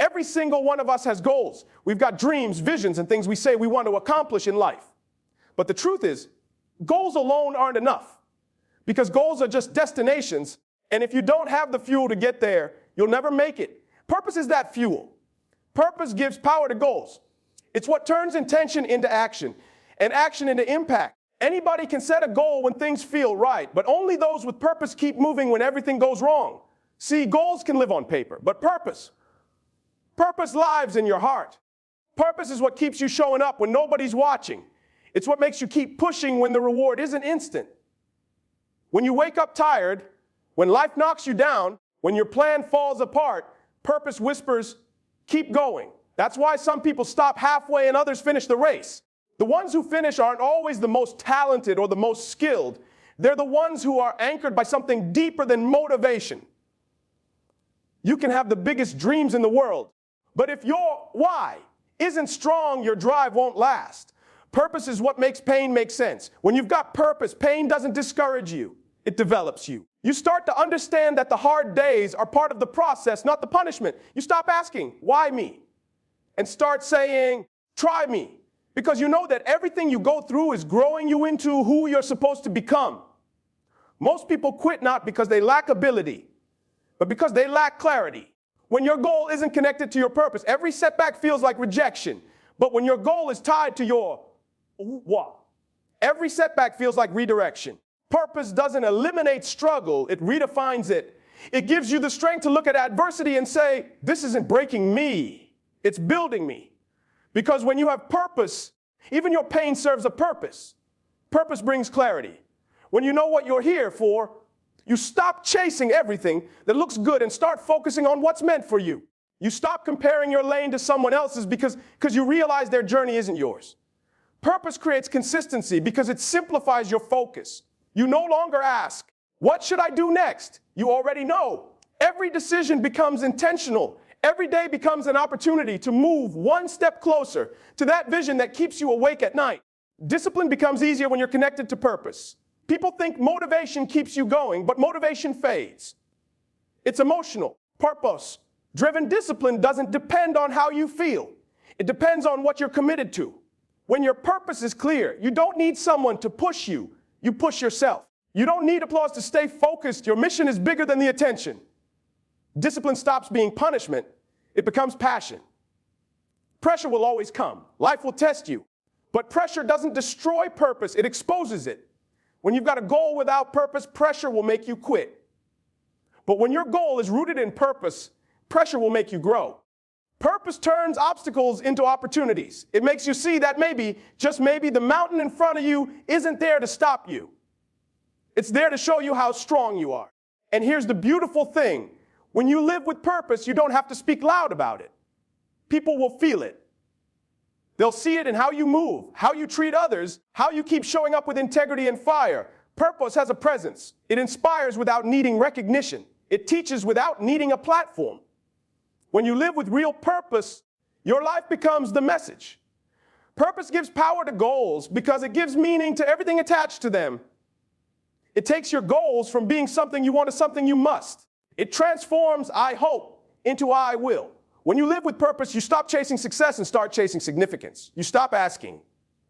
Every single one of us has goals. We've got dreams, visions, and things we say we want to accomplish in life. But the truth is, goals alone aren't enough, because goals are just destinations, and if you don't have the fuel to get there, you'll never make it. Purpose is that fuel. Purpose gives power to goals. It's what turns intention into action, and action into impact. Anybody can set a goal when things feel right, but only those with purpose keep moving when everything goes wrong. See, goals can live on paper, but purpose lives in your heart. Purpose is what keeps you showing up when nobody's watching. It's what makes you keep pushing when the reward isn't instant. When you wake up tired, when life knocks you down, when your plan falls apart, purpose whispers, keep going. That's why some people stop halfway and others finish the race. The ones who finish aren't always the most talented or the most skilled. They're the ones who are anchored by something deeper than motivation. You can have the biggest dreams in the world, but if your why isn't strong, your drive won't last. Purpose is what makes pain make sense. When you've got purpose, pain doesn't discourage you. It develops you. You start to understand that the hard days are part of the process, not the punishment. You stop asking, why me? And start saying, try me. Because you know that everything you go through is growing you into who you're supposed to become. Most people quit not because they lack ability, but because they lack clarity. When your goal isn't connected to your purpose, every setback feels like rejection. But when your goal is tied to your what, every setback feels like redirection. Purpose doesn't eliminate struggle, it redefines it. It gives you the strength to look at adversity and say, this isn't breaking me, it's building me. Because when you have purpose, even your pain serves a purpose. Purpose brings clarity. When you know what you're here for, you stop chasing everything that looks good and start focusing on what's meant for you. You stop comparing your lane to someone else's because you realize their journey isn't yours. Purpose creates consistency because it simplifies your focus. You no longer ask, what should I do next? You already know. Every decision becomes intentional. Every day becomes an opportunity to move one step closer to that vision that keeps you awake at night. Discipline becomes easier when you're connected to purpose. People think motivation keeps you going, but motivation fades. It's emotional. Purpose-driven discipline doesn't depend on how you feel. It depends on what you're committed to. When your purpose is clear, you don't need someone to push you. You push yourself. You don't need applause to stay focused. Your mission is bigger than the attention. Discipline stops being punishment. It becomes passion. Pressure will always come. Life will test you. But pressure doesn't destroy purpose. It exposes it. When you've got a goal without purpose, pressure will make you quit. But when your goal is rooted in purpose, pressure will make you grow. Purpose turns obstacles into opportunities. It makes you see that maybe, just maybe, the mountain in front of you isn't there to stop you. It's there to show you how strong you are. And here's the beautiful thing. When you live with purpose, you don't have to speak loud about it. People will feel it. They'll see it in how you move, how you treat others, how you keep showing up with integrity and fire. Purpose has a presence. It inspires without needing recognition. It teaches without needing a platform. When you live with real purpose, your life becomes the message. Purpose gives power to goals because it gives meaning to everything attached to them. It takes your goals from being something you want to something you must. It transforms I hope into I will. When you live with purpose, you stop chasing success and start chasing significance. You stop asking,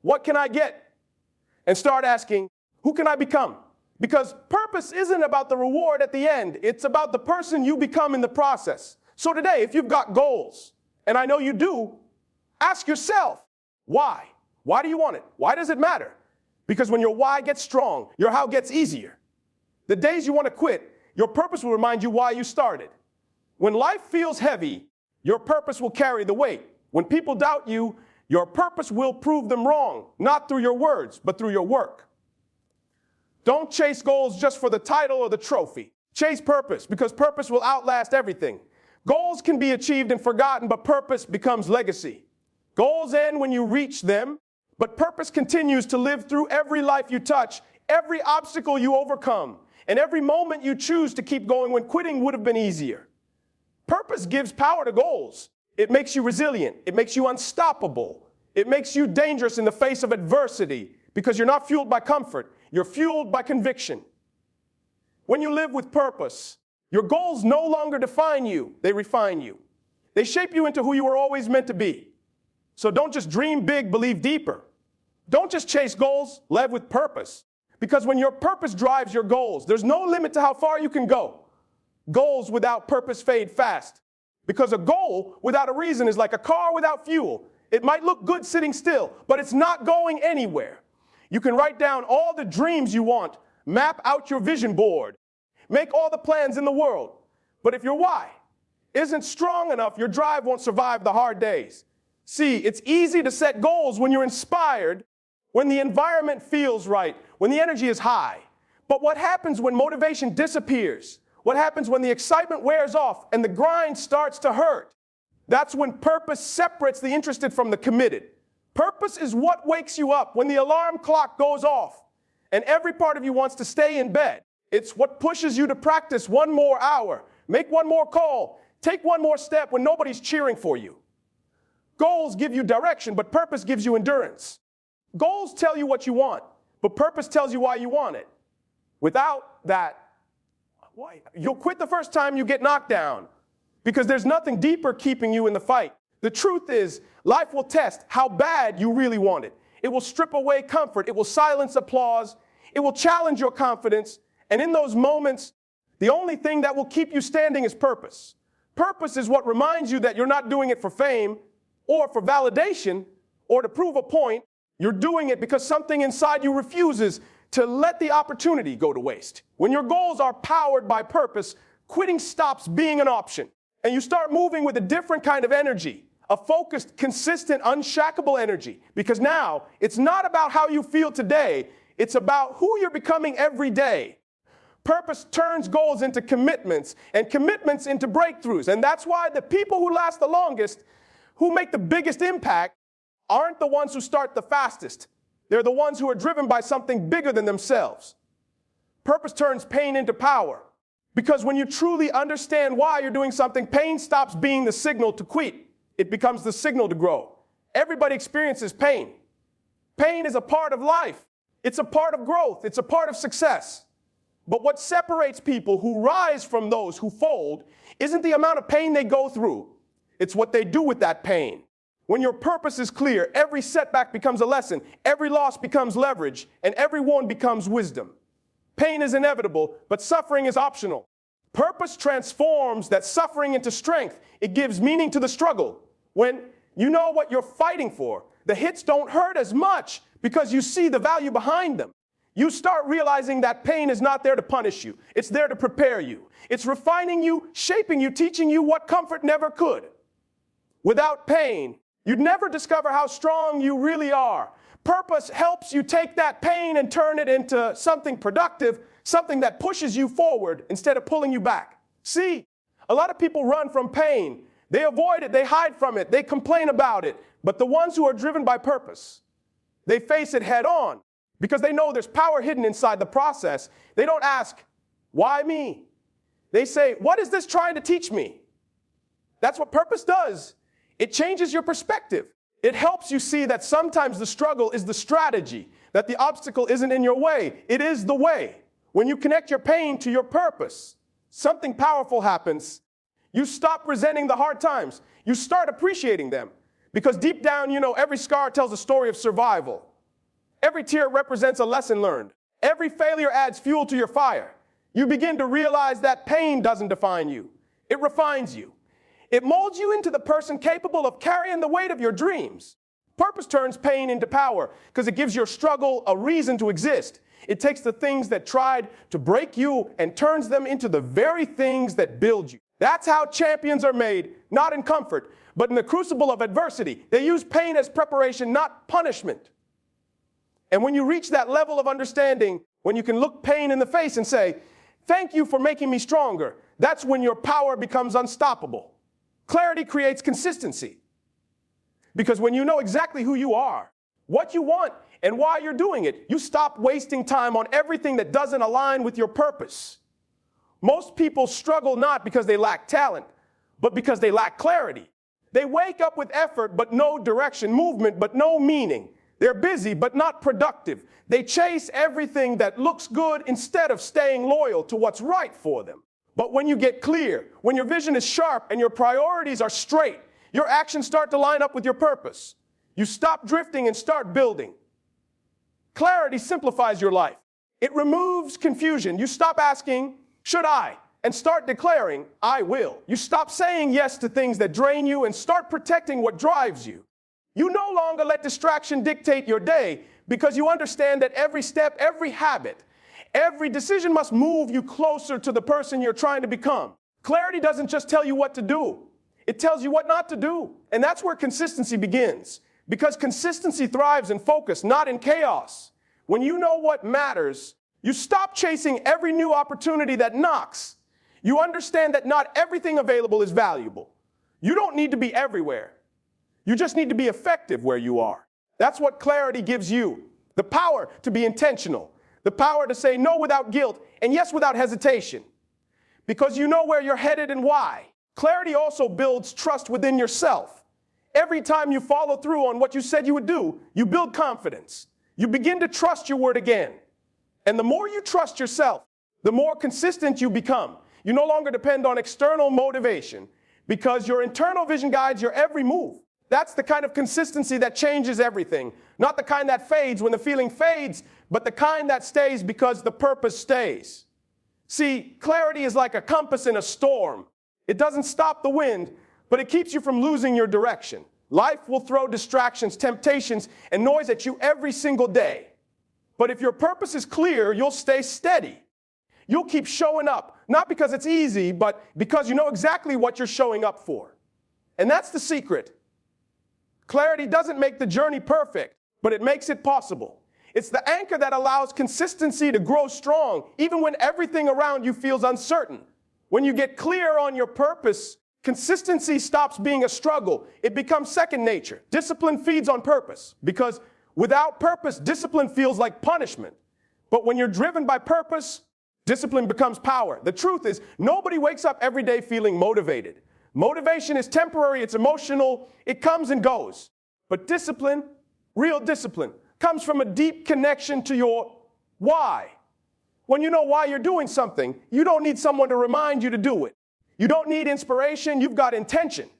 what can I get? And start asking, who can I become? Because purpose isn't about the reward at the end. It's about the person you become in the process. So today, if you've got goals, and I know you do, ask yourself, why? Why do you want it? Why does it matter? Because when your why gets strong, your how gets easier. The days you want to quit, your purpose will remind you why you started. When life feels heavy, your purpose will carry the weight. When people doubt you, your purpose will prove them wrong, not through your words, but through your work. Don't chase goals just for the title or the trophy. Chase purpose, because purpose will outlast everything. Goals can be achieved and forgotten, but purpose becomes legacy. Goals end when you reach them, but purpose continues to live through every life you touch, every obstacle you overcome, and every moment you choose to keep going when quitting would have been easier. Purpose gives power to goals. It makes you resilient. It makes you unstoppable. It makes you dangerous in the face of adversity because you're not fueled by comfort. You're fueled by conviction. When you live with purpose, your goals no longer define you. They refine you. They shape you into who you were always meant to be. So don't just dream big, believe deeper. Don't just chase goals, live with purpose. Because when your purpose drives your goals, there's no limit to how far you can go. Goals without purpose fade fast. Because a goal without a reason is like a car without fuel. It might look good sitting still, but it's not going anywhere. You can write down all the dreams you want, map out your vision board, make all the plans in the world. But if your why isn't strong enough, your drive won't survive the hard days. See, it's easy to set goals when you're inspired, when the environment feels right, when the energy is high. But what happens when motivation disappears? What happens when the excitement wears off and the grind starts to hurt? That's when purpose separates the interested from the committed. Purpose is what wakes you up when the alarm clock goes off and every part of you wants to stay in bed. It's what pushes you to practice one more hour, make one more call, take one more step when nobody's cheering for you. Goals give you direction, but purpose gives you endurance. Goals tell you what you want, but purpose tells you why you want it. Without that, you'll quit the first time you get knocked down because there's nothing deeper keeping you in the fight. The truth is, life will test how bad you really want it. It will strip away comfort. It will silence applause. It will challenge your confidence. And in those moments, the only thing that will keep you standing is purpose. Purpose is what reminds you that you're not doing it for fame or for validation or to prove a point. You're doing it because something inside you refuses to let the opportunity go to waste. When your goals are powered by purpose, quitting stops being an option. And you start moving with a different kind of energy, a focused, consistent, unshackable energy. Because now, it's not about how you feel today, it's about who you're becoming every day. Purpose turns goals into commitments, and commitments into breakthroughs. And that's why the people who last the longest, who make the biggest impact, aren't the ones who start the fastest. They're the ones who are driven by something bigger than themselves. Purpose turns pain into power. Because when you truly understand why you're doing something, pain stops being the signal to quit. It becomes the signal to grow. Everybody experiences pain. Pain is a part of life. It's a part of growth. It's a part of success. But what separates people who rise from those who fold isn't the amount of pain they go through. It's what they do with that pain. When your purpose is clear, every setback becomes a lesson, every loss becomes leverage, and every wound becomes wisdom. Pain is inevitable, but suffering is optional. Purpose transforms that suffering into strength. It gives meaning to the struggle. When you know what you're fighting for, the hits don't hurt as much because you see the value behind them. You start realizing that pain is not there to punish you. It's there to prepare you. It's refining you, shaping you, teaching you what comfort never could. Without pain, you'd never discover how strong you really are. Purpose helps you take that pain and turn it into something productive, something that pushes you forward instead of pulling you back. See, a lot of people run from pain. They avoid it, they hide from it, they complain about it. But the ones who are driven by purpose, they face it head on because they know there's power hidden inside the process. They don't ask, why me? They say, what is this trying to teach me? That's what purpose does. It changes your perspective. It helps you see that sometimes the struggle is the strategy, that the obstacle isn't in your way. It is the way. When you connect your pain to your purpose, something powerful happens. You stop resenting the hard times. You start appreciating them. Because deep down, you know, every scar tells a story of survival. Every tear represents a lesson learned. Every failure adds fuel to your fire. You begin to realize that pain doesn't define you. It refines you. It molds you into the person capable of carrying the weight of your dreams. Purpose turns pain into power because it gives your struggle a reason to exist. It takes the things that tried to break you and turns them into the very things that build you. That's how champions are made, not in comfort, but in the crucible of adversity. They use pain as preparation, not punishment. And when you reach that level of understanding, when you can look pain in the face and say, thank you for making me stronger, that's when your power becomes unstoppable. Clarity creates consistency. Because when you know exactly who you are, what you want, and why you're doing it, you stop wasting time on everything that doesn't align with your purpose. Most people struggle not because they lack talent, but because they lack clarity. They wake up with effort, but no direction, movement, but no meaning. They're busy, but not productive. They chase everything that looks good instead of staying loyal to what's right for them. But when you get clear, when your vision is sharp and your priorities are straight, your actions start to line up with your purpose. You stop drifting and start building. Clarity simplifies your life. It removes confusion. You stop asking, should I? And start declaring, I will. You stop saying yes to things that drain you and start protecting what drives you. You no longer let distraction dictate your day because you understand that every step, every habit, every decision must move you closer to the person you're trying to become. Clarity doesn't just tell you what to do. It tells you what not to do. And that's where consistency begins. Because consistency thrives in focus, not in chaos. When you know what matters, you stop chasing every new opportunity that knocks. You understand that not everything available is valuable. You don't need to be everywhere. You just need to be effective where you are. That's what clarity gives you. The power to be intentional. The power to say no without guilt and yes without hesitation. Because you know where you're headed and why. Clarity also builds trust within yourself. Every time you follow through on what you said you would do, you build confidence. You begin to trust your word again. And the more you trust yourself, the more consistent you become. You no longer depend on external motivation because your internal vision guides your every move. That's the kind of consistency that changes everything. Not the kind that fades when the feeling fades, but the kind that stays because the purpose stays. See, clarity is like a compass in a storm. It doesn't stop the wind, but it keeps you from losing your direction. Life will throw distractions, temptations, and noise at you every single day. But if your purpose is clear, you'll stay steady. You'll keep showing up, not because it's easy, but because you know exactly what you're showing up for. And that's the secret. Clarity doesn't make the journey perfect, but it makes it possible. It's the anchor that allows consistency to grow strong, even when everything around you feels uncertain. When you get clear on your purpose, consistency stops being a struggle. It becomes second nature. Discipline feeds on purpose, because without purpose, discipline feels like punishment. But when you're driven by purpose, discipline becomes power. The truth is, nobody wakes up every day feeling motivated. Motivation is temporary, it's emotional, it comes and goes. But discipline, real discipline, comes from a deep connection to your why. When you know why you're doing something, you don't need someone to remind you to do it. You don't need inspiration, you've got intention.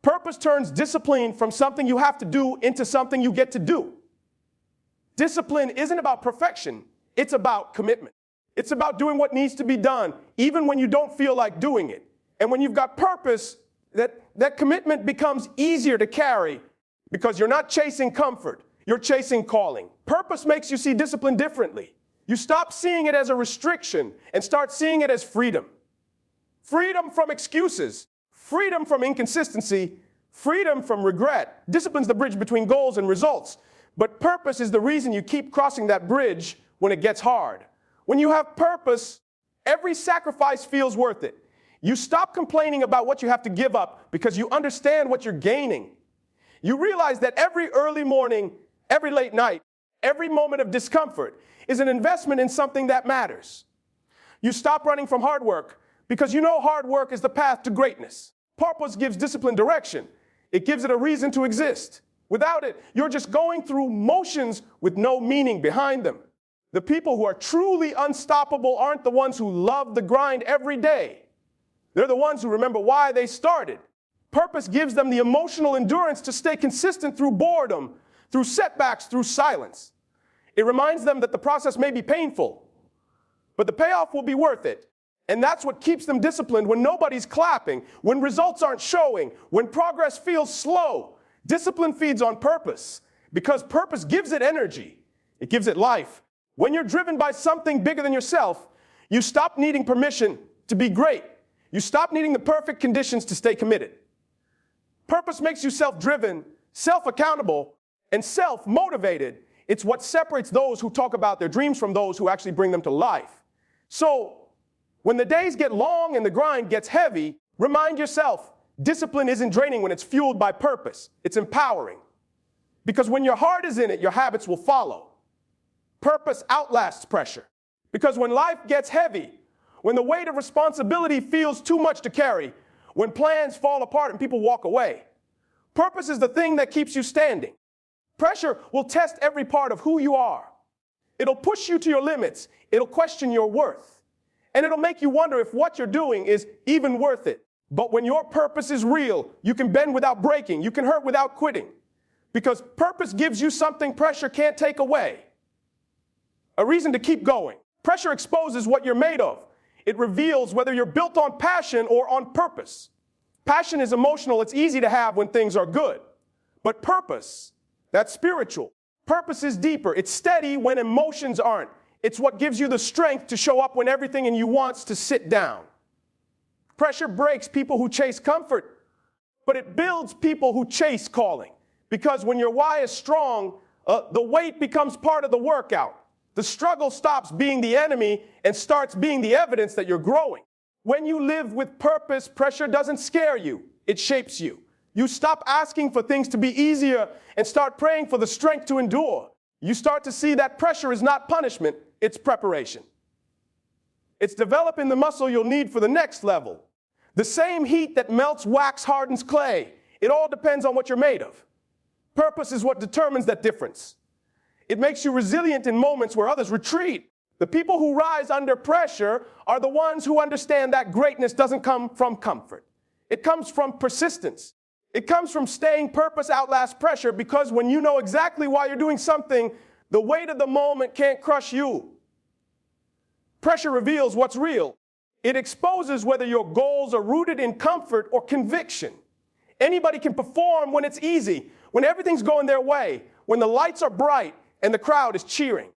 Purpose turns discipline from something you have to do into something you get to do. Discipline isn't about perfection, it's about commitment. It's about doing what needs to be done, even when you don't feel like doing it. And when you've got purpose, that commitment becomes easier to carry because you're not chasing comfort, you're chasing calling. Purpose makes you see discipline differently. You stop seeing it as a restriction and start seeing it as freedom. Freedom from excuses, freedom from inconsistency, freedom from regret. Discipline's the bridge between goals and results, but purpose is the reason you keep crossing that bridge when it gets hard. When you have purpose, every sacrifice feels worth it. You stop complaining about what you have to give up because you understand what you're gaining. You realize that every early morning, every late night, every moment of discomfort is an investment in something that matters. You stop running from hard work because you know hard work is the path to greatness. Purpose gives discipline direction. It gives it a reason to exist. Without it, you're just going through motions with no meaning behind them. The people who are truly unstoppable aren't the ones who love the grind every day. They're the ones who remember why they started. Purpose gives them the emotional endurance to stay consistent through boredom, through setbacks, through silence. It reminds them that the process may be painful, but the payoff will be worth it. And that's what keeps them disciplined when nobody's clapping, when results aren't showing, when progress feels slow. Discipline feeds on purpose because purpose gives it energy. It gives it life. When you're driven by something bigger than yourself, you stop needing permission to be great. You stop needing the perfect conditions to stay committed. Purpose makes you self-driven, self-accountable, and self-motivated. It's what separates those who talk about their dreams from those who actually bring them to life. So, when the days get long and the grind gets heavy, remind yourself, discipline isn't draining when it's fueled by purpose. It's empowering. Because when your heart is in it, your habits will follow. Purpose outlasts pressure. Because when life gets heavy, when the weight of responsibility feels too much to carry, when plans fall apart and people walk away, purpose is the thing that keeps you standing. Pressure will test every part of who you are. It'll push you to your limits. It'll question your worth. And it'll make you wonder if what you're doing is even worth it. But when your purpose is real, you can bend without breaking. You can hurt without quitting. Because purpose gives you something pressure can't take away. A reason to keep going. Pressure exposes what you're made of. It reveals whether you're built on passion or on purpose. Passion is emotional. It's easy to have when things are good. But purpose, that's spiritual. Purpose is deeper. It's steady when emotions aren't. It's what gives you the strength to show up when everything in you wants to sit down. Pressure breaks people who chase comfort, but it builds people who chase calling. Because when your why is strong, the weight becomes part of the workout. The struggle stops being the enemy and starts being the evidence that you're growing. When you live with purpose, pressure doesn't scare you. It shapes you. You stop asking for things to be easier and start praying for the strength to endure. You start to see that pressure is not punishment, it's preparation. It's developing the muscle you'll need for the next level. The same heat that melts wax hardens clay. It all depends on what you're made of. Purpose is what determines that difference. It makes you resilient in moments where others retreat. The people who rise under pressure are the ones who understand that greatness doesn't come from comfort. It comes from persistence. It comes from staying purpose outlasts pressure, because when you know exactly why you're doing something, the weight of the moment can't crush you. Pressure reveals what's real. It exposes whether your goals are rooted in comfort or conviction. Anybody can perform when it's easy, when everything's going their way, when the lights are bright and the crowd is cheering.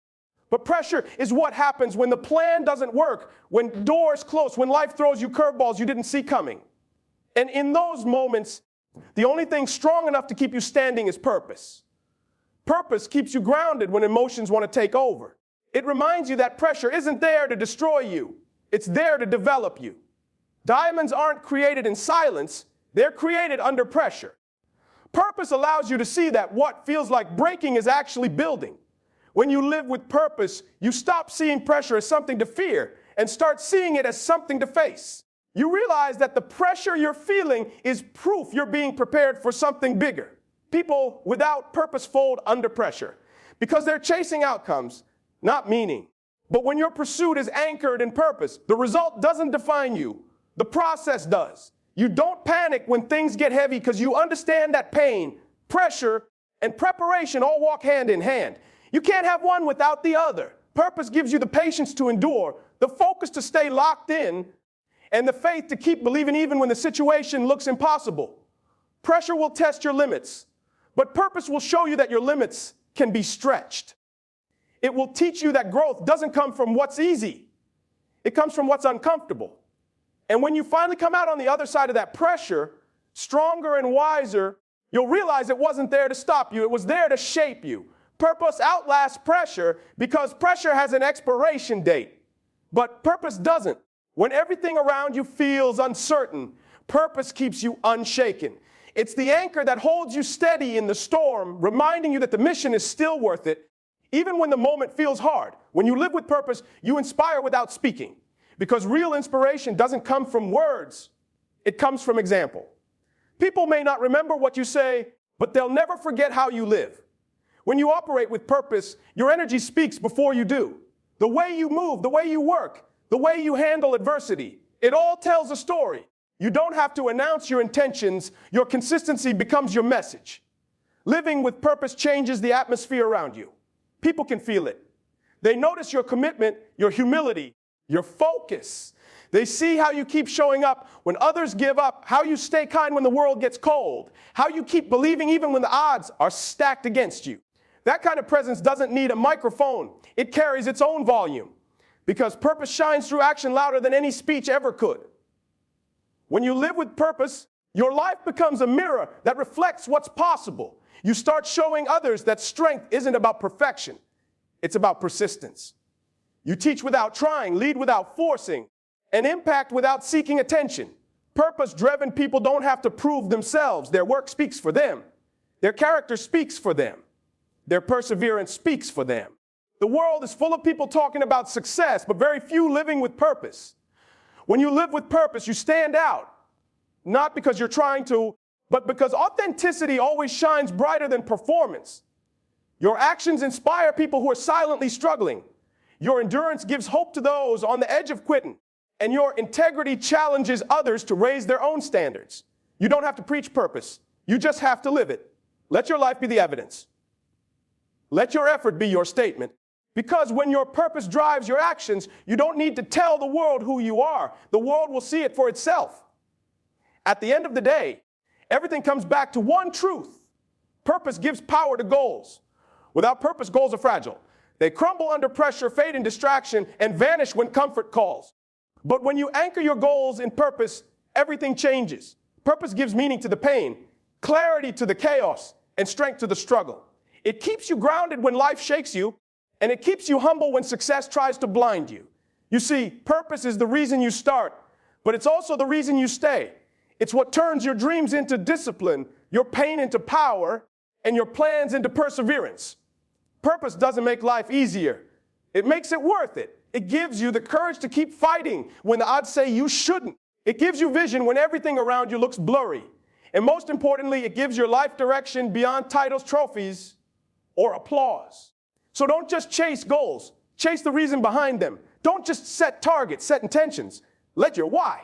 But pressure is what happens when the plan doesn't work, when doors close, when life throws you curveballs you didn't see coming. And in those moments, the only thing strong enough to keep you standing is purpose. Purpose keeps you grounded when emotions want to take over. It reminds you that pressure isn't there to destroy you. It's there to develop you. Diamonds aren't created in silence. They're created under pressure. Purpose allows you to see that what feels like breaking is actually building. When you live with purpose, you stop seeing pressure as something to fear and start seeing it as something to face. You realize that the pressure you're feeling is proof you're being prepared for something bigger. People without purpose fold under pressure because they're chasing outcomes, not meaning. But when your pursuit is anchored in purpose, the result doesn't define you. The process does. You don't panic when things get heavy because you understand that pain, pressure, and preparation all walk hand in hand. You can't have one without the other. Purpose gives you the patience to endure, the focus to stay locked in, and the faith to keep believing even when the situation looks impossible. Pressure will test your limits, but purpose will show you that your limits can be stretched. It will teach you that growth doesn't come from what's easy. It comes from what's uncomfortable. And when you finally come out on the other side of that pressure, stronger and wiser, you'll realize it wasn't there to stop you. It was there to shape you. Purpose outlasts pressure because pressure has an expiration date, but purpose doesn't. When everything around you feels uncertain, purpose keeps you unshaken. It's the anchor that holds you steady in the storm, reminding you that the mission is still worth it, even when the moment feels hard. When you live with purpose, you inspire without speaking. Because real inspiration doesn't come from words, it comes from example. People may not remember what you say, but they'll never forget how you live. When you operate with purpose, your energy speaks before you do. The way you move, the way you work, the way you handle adversity, it all tells a story. You don't have to announce your intentions. Your consistency becomes your message. Living with purpose changes the atmosphere around you. People can feel it. They notice your commitment, your humility, your focus. They see how you keep showing up when others give up, how you stay kind when the world gets cold, how you keep believing even when the odds are stacked against you. That kind of presence doesn't need a microphone. It carries its own volume because purpose shines through action louder than any speech ever could. When you live with purpose, your life becomes a mirror that reflects what's possible. You start showing others that strength isn't about perfection. It's about persistence. You teach without trying, lead without forcing, and impact without seeking attention. Purpose-driven people don't have to prove themselves. Their work speaks for them. Their character speaks for them. Their perseverance speaks for them. The world is full of people talking about success, but very few living with purpose. When you live with purpose, you stand out, not because you're trying to, but because authenticity always shines brighter than performance. Your actions inspire people who are silently struggling. Your endurance gives hope to those on the edge of quitting. and your integrity challenges others to raise their own standards. You don't have to preach purpose. You just have to live it. Let your life be the evidence. Let your effort be your statement. Because when your purpose drives your actions, you don't need to tell the world who you are. The world will see it for itself. At the end of the day, everything comes back to one truth. Purpose gives power to goals. Without purpose, goals are fragile. They crumble under pressure, fade in distraction, and vanish when comfort calls. But when you anchor your goals in purpose, everything changes. Purpose gives meaning to the pain, clarity to the chaos, and strength to the struggle. It keeps you grounded when life shakes you, and it keeps you humble when success tries to blind you. You see, purpose is the reason you start, but it's also the reason you stay. It's what turns your dreams into discipline, your pain into power, and your plans into perseverance. Purpose doesn't make life easier. It makes it worth it. It gives you the courage to keep fighting when the odds say you shouldn't. It gives you vision when everything around you looks blurry. And most importantly, it gives your life direction beyond titles, trophies, or applause. So don't just chase goals. Chase the reason behind them. Don't just set targets, set intentions. Let your why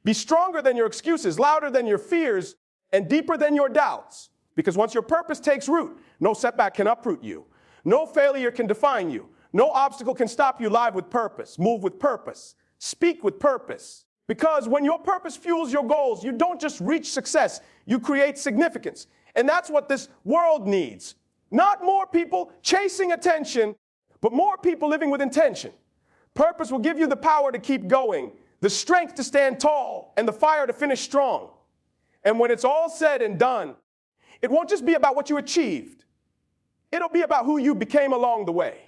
be stronger than your excuses, louder than your fears, and deeper than your doubts. Because once your purpose takes root, no setback can uproot you. No failure can define you. No obstacle can stop you. Live with purpose, move with purpose, speak with purpose. Because when your purpose fuels your goals, you don't just reach success, you create significance. And that's what this world needs. Not more people chasing attention, but more people living with intention. Purpose will give you the power to keep going, the strength to stand tall, and the fire to finish strong. And when it's all said and done, it won't just be about what you achieved. It'll be about who you became along the way.